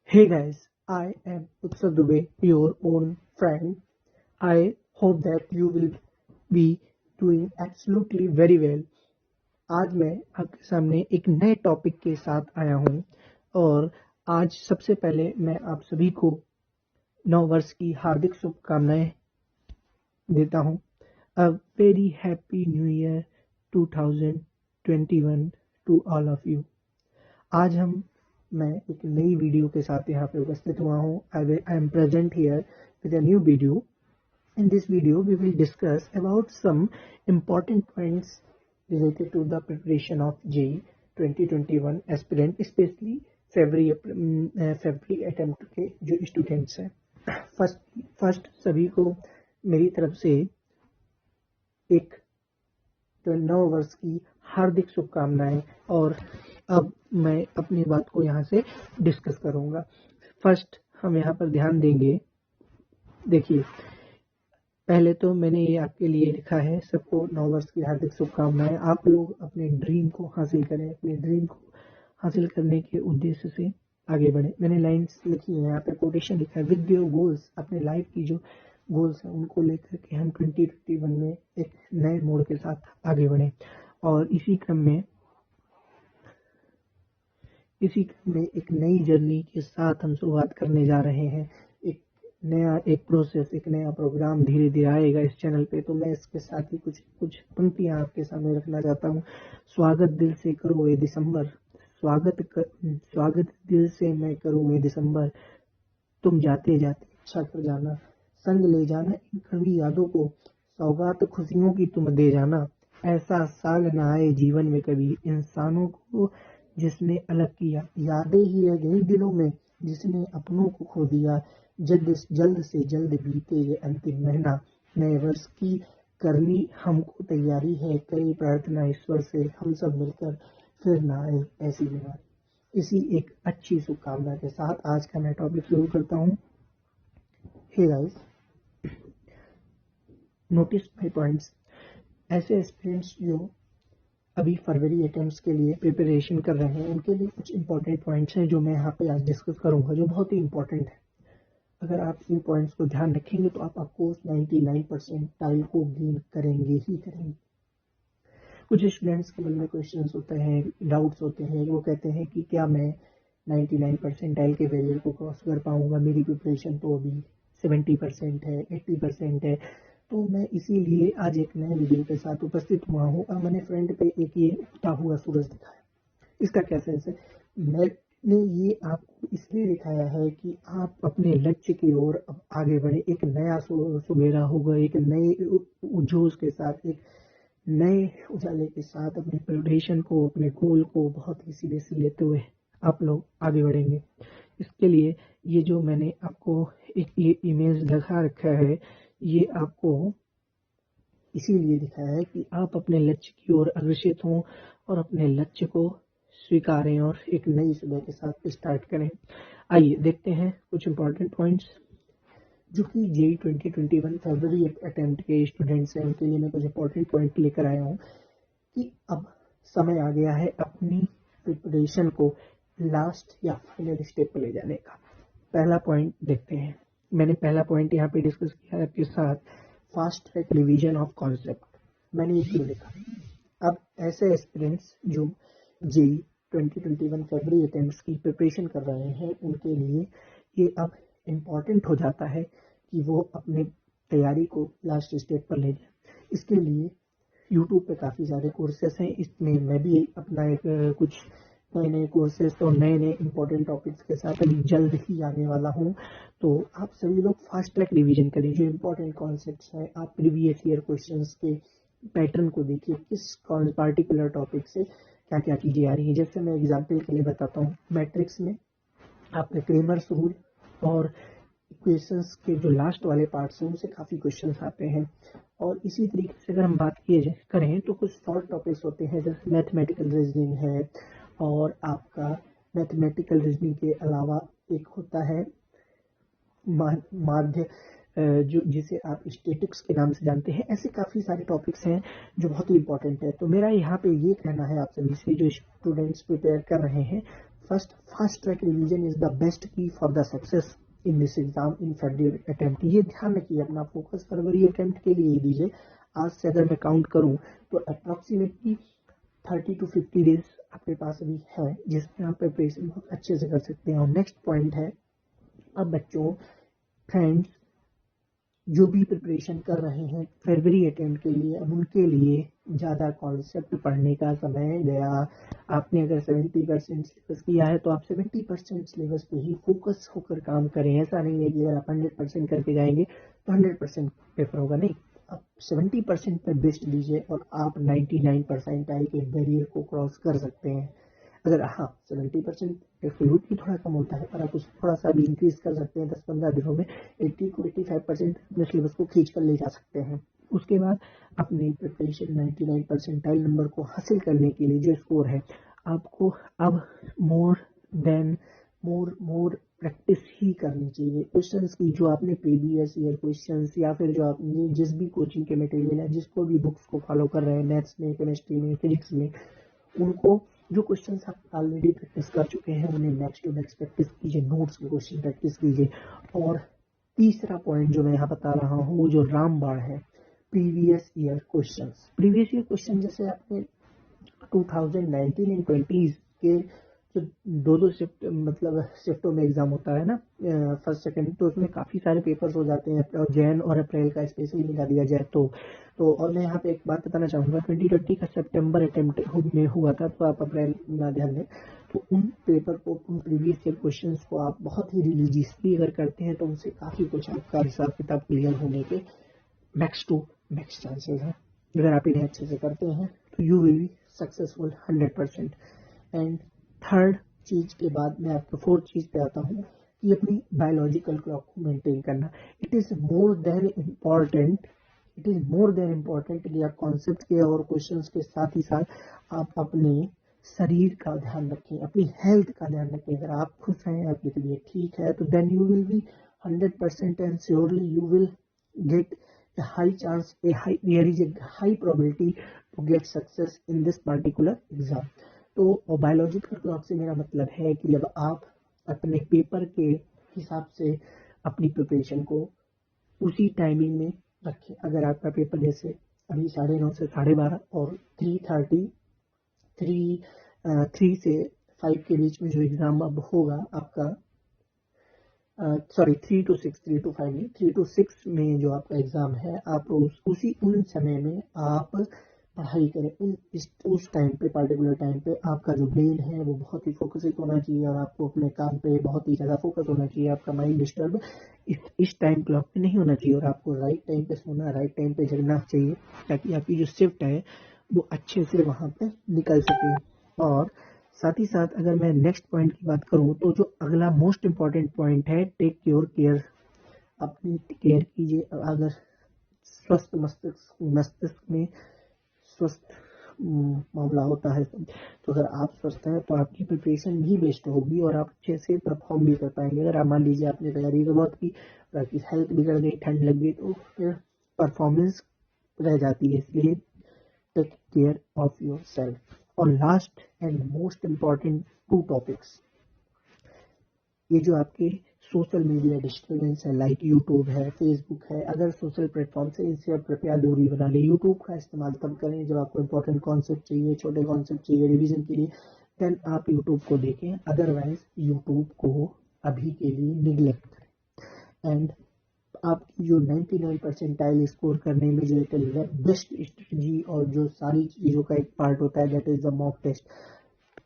Hey guys, I am Utsav Dubey, your own friend. I hope that you will be doing absolutely very well. आज मैं आपके सामने एक नए topic के साथ आया हूँ और आज सबसे पहले मैं आप सभी को नव वर्ष की हार्दिक शुभकामनाएं देता हूँ। A very happy new year 2021 to all of you. आज मैं एक नई वीडियो के साथ यहाँ पे उपस्थित हुआ हूँ। I am present here with a new video. In this video, we will discuss about some important points related to the preparation of JEE 2021 aspirant, especially February attempt के जो स्टूडेंट्स हैं. फर्स्ट सभी को मेरी तरफ से एक नव वर्ष की हार्दिक शुभकामनाएं. और अब मैं अपनी बात को यहाँ से डिस्कस करूँगा. फर्स्ट हम यहाँ पर ध्यान देंगे. देखिए, पहले तो मैंने ये आपके लिए लिखा है, सबको नव वर्ष की हार्दिक शुभकामनाएं. आप लोग अपने ड्रीम को हासिल करें, अपने ड्रीम को हासिल करने के उद्देश्य से आगे बढ़े. मैंने लाइन्स लिखी है यहाँ पे, कोटेशन लिखा है. विद योर गोल्स, अपने लाइफ की जो गोल्स हैं उनको लेकर के हम 2021 में एक नए मोड़ के साथ आगे बढ़े. और इसी क्रम में एक नई जर्नी के साथ हम शुरुआत करने जा रहे हैं. एक प्रोसेस, एक नया प्रोग्राम धीरे धीरे आएगा इस चैनल पे. तो मैं इसके साथ ही कुछ पंक्तियां आपके सामने रखना चाहता हूँ. स्वागत दिल से करो ये दिसंबर, स्वागत दिल से मैं करूँ ये दिसंबर. तुम जाते जाते अच्छा कर जाना, संग ले जाना इन कड़वी यादों को, सौगात खुशियों की तुम दे जाना. ऐसा साल न आए जीवन में कभी इंसानों को जिसने अलग किया, यादें ही रह गई दिलों में जिसने अपनों को खो दिया. जल्द से जल्द बीते ये अंतिम महीना, नए वर्ष की करनी हमको तैयारी है. कई प्रार्थना ईश्वर से हम सब मिलकर फिर ना आए ऐसी बीमारी. इसी एक अच्छी शुभकामना के साथ आज का मैं टॉपिक शुरू करता हूँ. Hey guys, notice my points. ऐसे स्टूडेंट्स जो अभी फरवरी अटेम्प्ट्स के लिए प्रिपरेशन कर रहे हैं, उनके लिए कुछ इंपॉर्टेंट पॉइंट्स हैं जो मैं यहाँ पे आज डिस्कस करूँगा, जो बहुत ही इंपॉर्टेंट है. अगर आप इन पॉइंट्स को ध्यान रखेंगे तो आप ऑफकोर्स 99% टाइल को गेन करेंगे ही करेंगे. कुछ स्टूडेंट्स के मन में क्वेश्चंस होते हैं, डाउट्स होते हैं. वो कहते हैं कि क्या मैं 99% टाइल के बैरियर को क्रॉस कर पाऊंगा, मेरी प्रिपरेशन तो अभी 70% है, 80% है. तो मैं इसीलिए आज एक नए वीडियो के साथ उपस्थित हुआ हूँ. और मैंने फ्रंट पे एक ये उगता हुआ सूरज दिखाया. इसका क्या सेंस है? मैंने ये आपको इसलिए दिखाया है कि आप अपने लक्ष्य की ओर अब आगे बढ़े. एक नया सुबेरा होगा, एक नए जोश के साथ, एक नए उजाले के साथ अपने प्रिपरेशन को, अपने गोल को बहुत ही सीरियसली लेते हुए आप लोग आगे बढ़ेंगे. इसके लिए ये जो मैंने आपको एक ये इमेज दिखा रखा है, ये आपको इसीलिए दिखाया है कि आप अपने लक्ष्य की ओर अग्रसर हों और अपने लक्ष्य को स्वीकारें और एक नई सुबह के साथ स्टार्ट करें. आइए देखते हैं कुछ इंपॉर्टेंट पॉइंट्स जो कि JEE 2021 फरवरी अटेम्प्ट के स्टूडेंट्स हैं. उनके लिए मैं कुछ इंपॉर्टेंट पॉइंट लेकर आया हूँ कि अब समय आ गया है अपनी प्रिपरेशन को लास्ट या फाइनल स्टेप पर ले जाने का. पहला पॉइंट देखते हैं. मैंने पहला पॉइंट यहाँ पे डिस्कस किया है आपके साथ, fast track revision of concept. मैंने ये क्यों लिखा? अब ऐसे एस्पिरेंट्स जो JEE 2021 फरवरी अटेम्प्ट्स की प्रिपरेशन कर रहे हैं, उनके लिए ये अब इम्पॉर्टेंट हो जाता है कि वो अपने तैयारी को लास्ट स्टेप पर ले जाए. इसके लिए यूट्यूब पे काफ़ी सारे कोर्सेस हैं. इसमें मैं भी अपना एक कुछ नए कोर्सेस और नए इंपॉर्टेंट टॉपिक्स के साथ अभी जल्द ही आने वाला हूँ. तो आप सभी लोग फास्ट ट्रैक रिवीजन करें. जो इम्पोर्टेंट कॉन्सेप्ट्स हैं, आप प्रीवियस ईयर क्वेश्चंस के पैटर्न को देखिए, किस पार्टिकुलर टॉपिक से क्या क्या चीज़ें आ रही हैं. जैसे मैं एग्जाम्पल के लिए बताता हूँ, मैट्रिक्स में आपके क्रेमर्स रूल और इक्वेशंस के जो लास्ट वाले पार्ट्स हैं उनसे काफ़ी क्वेश्चंस आते हैं. और इसी तरीके से अगर हम बात करें तो कुछ शॉर्ट टॉपिक्स होते हैं, जैसे मैथमेटिकल रीजनिंग है. और आपका मैथमेटिकल रीजनिंग के अलावा एक होता है माध्य, जो जिसे आप स्टैटिक्स के नाम से जानते हैं. ऐसे काफ़ी सारे टॉपिक्स हैं जो बहुत ही इंपॉर्टेंट है. तो मेरा यहाँ पे ये कहना है आप सभी से जो स्टूडेंट्स प्रिपेयर कर रहे हैं, first, fast track revision is the best key for the success in this exam in February attempt. ये ध्यान रखिए, अपना फोकस फरवरी अटेम्प्ट के लिए दीजिए। आज से अगर मैं काउंट करूं तो अप्रॉक्सीमेटली 30 to 50 डेज आपके पास अभी है, जिसमें आप प्रिपरेशन बहुत अच्छे से कर सकते हैं। और नेक्स्ट पॉइंट है, अब बच्चों, फ्रेंड्स, जो भी प्रिपरेशन कर रहे हैं फरवरी अटेम्प्ट के लिए, अब उनके लिए ज़्यादा कॉन्सेप्ट पढ़ने का समय गया। आपने अगर 70% सिलेबस किया है तो आप 70% सिलेबस पे ही फोकस होकर काम करें। ऐसा नहीं है कि अगर आप 100% करके जाएंगे तो 100% पेपर होगा, नहीं। आप 70% पर बेस्ट दीजिए और आप 99% आई के बैरियर को क्रॉस कर सकते हैं। अगर हाँ 70% एब्सोल्युटली थोड़ा कम होता है, पर आप उसे थोड़ा सा भी इंक्रीज कर सकते हैं 10-15 दिनों में। 80 to 85% अपने सिलेबस को खींच कर ले जा सकते हैं। उसके बाद अपनी प्रिपरेशन 99 परसेंटाइल नंबर को हासिल करने के लिए जो स्कोर है, आपको अब मोर प्रैक्टिस ही करनी चाहिए क्वेश्चंस की। जो आपने प्रीवियस ईयर क्वेश्चंस या फिर जो आपने जिस भी कोचिंग के मटेरियल है, जिसको भी बुक्स को फॉलो कर रहे हैं, मैथ्स में, केमिस्ट्री में, फिजिक्स में, उनको जो क्वेश्चंस आप ऑलरेडी प्रैक्टिस कर चुके हैं उन्हें नेक्स्ट टू नेक्स्ट प्रैक्टिस कीजिए, नोट्स के क्वेश्चन प्रैक्टिस कीजिए। और तीसरा पॉइंट जो मैं यहाँ बता रहा हूँ वो जो रामबाण है, previous year questions. Previous year question जैसे आपने 2019 एंड 20 के जो दो शिफ्ट मतलब शिफ्टों में एग्जाम होता है ना, फर्स्ट सेकंड, तो उसमें काफ़ी सारे पेपर्स हो जाते हैं और जैन और अप्रैल का स्पेशली निकाल दिया जाए तो और मैं यहाँ पे एक बात बताना चाहूँगा, 2020 का सितंबर अटेम्प्ट में हुआ था, तो आप अप्रैल ना ध्यान दें। तो उन पेपर को, उन प्रीवियस ईयर क्वेश्चंस को आप बहुत ही रिलीजियसली अगर करते हैं तो उनसे काफ़ी कुछ आपका हिसाब किताब क्लियर होने के मैक्स टू मैक्स चांसेस हैं। अगर आप इन्हें अच्छे से करते हैं तो you will be successful 100%। And third चीज के बाद मैं आपको फोर्थ चीज पे आता हूँ कि अपनी बायोलॉजिकल क्लॉक को मेंटेन करना। It is more than important, it is more than important कि आप कॉन्सेप्ट के और क्वेश्चंस के साथ ही साथ आप अपने शरीर का ध्यान रखें, अपनी हेल्थ का ध्यान रखें। अगर आप खुश हैं, आपकी तबीयत ठीक है, तो then you will be 100% and surely you will get a high chance, there is a high probability to get success in this particular exam। तो बायोलॉजिकल क्लॉक से मेरा मतलब है कि जब आप अपने पेपर के हिसाब से अपनी प्रिपरेशन को उसी टाइमिंग में रखें। अगर आपका पेपर जैसे अभी 9:30 से 12:30 और 3 से 5 के बीच में जो एग्ज़ाम अब होगा आपका, सॉरी 3 to 6, 3 to 5 नहीं, 3 to 6 में जो आपका एग्ज़ाम है, आप उन समय में आप पढ़ाई करें। उस टाइम पे, पर्टिकुलर टाइम पे आपका जो ब्रेन है वो बहुत ही फोकसित होना चाहिए और आपको अपने काम पे बहुत ही ज़्यादा फोकस होना चाहिए। आपका माइंड डिस्टर्ब इस टाइम क्लॉक पे नहीं होना चाहिए और आपको राइट टाइम पे सोना, राइट टाइम पे जगना चाहिए, ताकि आपकी जो शिफ्ट है वो अच्छे से वहाँ पे निकल सके। और साथ ही साथ अगर मैं नेक्स्ट पॉइंट की बात करूँ तो जो अगला मोस्ट इम्पॉर्टेंट पॉइंट है, टेक योर केयर। अपनी केयर कीजिए। अगर स्वस्थ मस्तिष्क में स्वस्थ मामला होता है, तो अगर आप स्वस्थ हैं तो आपकी प्रिपरेशन भी बेस्ट होगी और आप अच्छे से परफॉर्म भी कर पाएंगे। अगर आप मान लीजिए आपने तैयारी तो बहुत की और आपकी हेल्थ बिगड़ गई, ठंड लग गई, तो फिर परफॉर्मेंस रह जाती है। इसलिए take care of yourself. और last and most important 2 topics, ये जो आपके सोशल मीडिया डिस्टर्बेंस है, लाइक यूट्यूब है, फेसबुक है, अदर सोशल प्लेटफॉर्म से इनसे आप कृपया दूरी बना लें। यूट्यूब का इस्तेमाल तब करें जब आपको इंपॉर्टेंट कॉन्सेप्ट चाहिए, छोटे कॉन्सेप्ट चाहिए रिवीजन के लिए, देन आप यूट्यूब को देखें। अदरवाइज यूट्यूब को अभी के लिए निगलेक्ट करें। एंड आपकी जो 99 परसेंटाइल स्कोर करने में जो एक बेस्ट स्ट्रेटजी और जो सारी चीज़ों का एक पार्ट होता है, that is the mock test.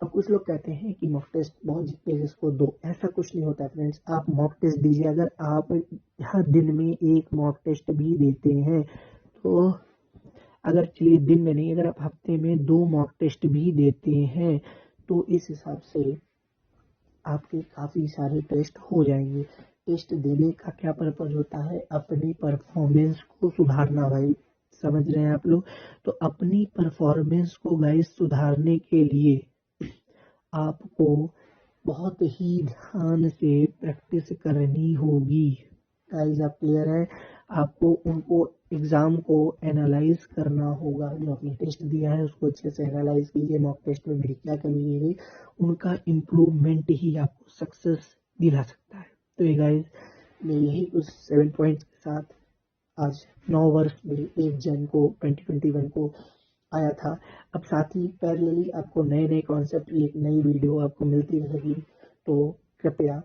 अब कुछ लोग कहते हैं कि मॉक टेस्ट बहुत जीतते हैं इसको दो, ऐसा कुछ नहीं होता फ्रेंड्स। आप मॉक टेस्ट दीजिए। अगर आप हर दिन में एक मॉक टेस्ट भी देते हैं तो, अगर चलिए दिन में नहीं, अगर आप हफ्ते में 2 मॉक टेस्ट भी देते हैं तो इस हिसाब से आपके काफ़ी सारे टेस्ट हो जाएंगे। टेस्ट देने का क्या पर्पज होता है? अपनी परफॉर्मेंस को सुधारना भाई, समझ रहे हैं आप लोग? तो अपनी परफॉर्मेंस को गाइस सुधारने के लिए आपको बहुत ही ध्यान से प्रैक्टिस करनी होगी। गाइस आप क्लियर है? आपको उनको एग्ज़ाम को एनालाइज करना होगा। जो आपने टेस्ट दिया है उसको अच्छे से एनालाइज कीजिए, मॉक टेस्ट में मेरी क्या कमी की गई, उनका इम्प्रूवमेंट ही आपको सक्सेस दिला सकता है। तो ये गाइज मैं यही कुछ 7 पॉइंट्स के साथ आज 9 वर्ष मेरे 1 जन को 2021 को आया था। अब साथ ही पैरेलली आपको नए नए कॉन्सेप्ट की एक नई वीडियो आपको मिलती रहेगी, तो कृपया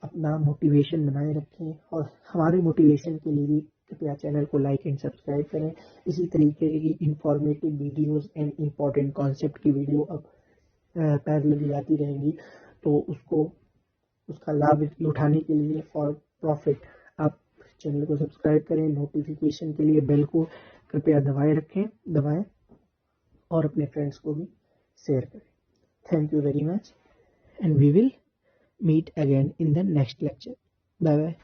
अपना मोटिवेशन बनाए रखें और हमारे मोटिवेशन के लिए भी कृपया चैनल को लाइक एंड सब्सक्राइब करें। इसी तरीके की informative videos and important concept की वीडियो अब पैरेलली आती रहेंगी, तो उसका लाभ उठाने के लिए फॉर प्रॉफिट आप चैनल को सब्सक्राइब करें। नोटिफिकेशन के लिए बेल को कृपया दबाएं और अपने फ्रेंड्स को भी शेयर करें। Thank you very much and we will meet again in the next lecture. Bye bye.